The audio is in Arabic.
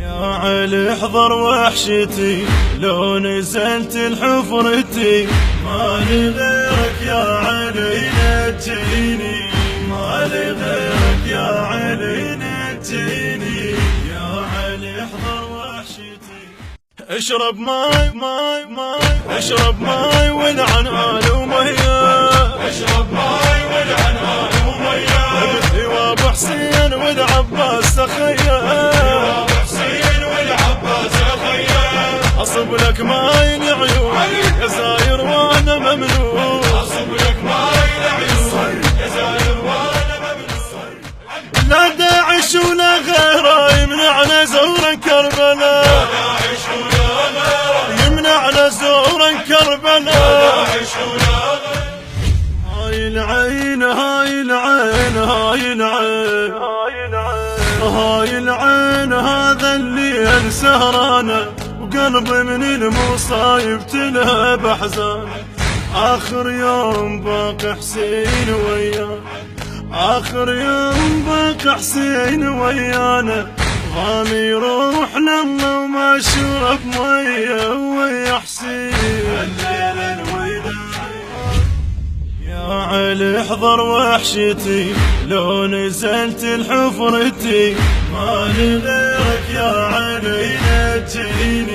يا علي احضر وحشتي، لو نزلت لحفرتي مالي غيرك يا علي نجيني، مالي غيرك يا علي نجيني. يا علي احضر وحشتي، اشرب ماي ماي ماي، اشرب ماي ولعن آل ومية، اشرب ماي ولعن آل ومية. ابثي وابو حسين والعباس تخيل، اصب لك ماي العيون يا زاير وانا ممنون، اصب لك ماي العيون يا زاير وانا ممنون. لا داعش ولا غيره يمنعنا زورا كربلاء، لا داعش ولا غيره يمنعنا زورا كربلاء، لا داعش ولا غيره. هاي العين هاي العين هاي العين هاي العين هاي العين، هذا الليل سهرانه وقلبي من المصايب تلهب احزان. اخر يوم باقي حسين ويانا، اخر يوم باقي حسين ويانا، غالي يروح لله وما شرب ميه ويا حسين الليل الوداع. يا علي احضر وحشتي، لو نزلت لحفرتي مالي غيرك يا علي نجيني،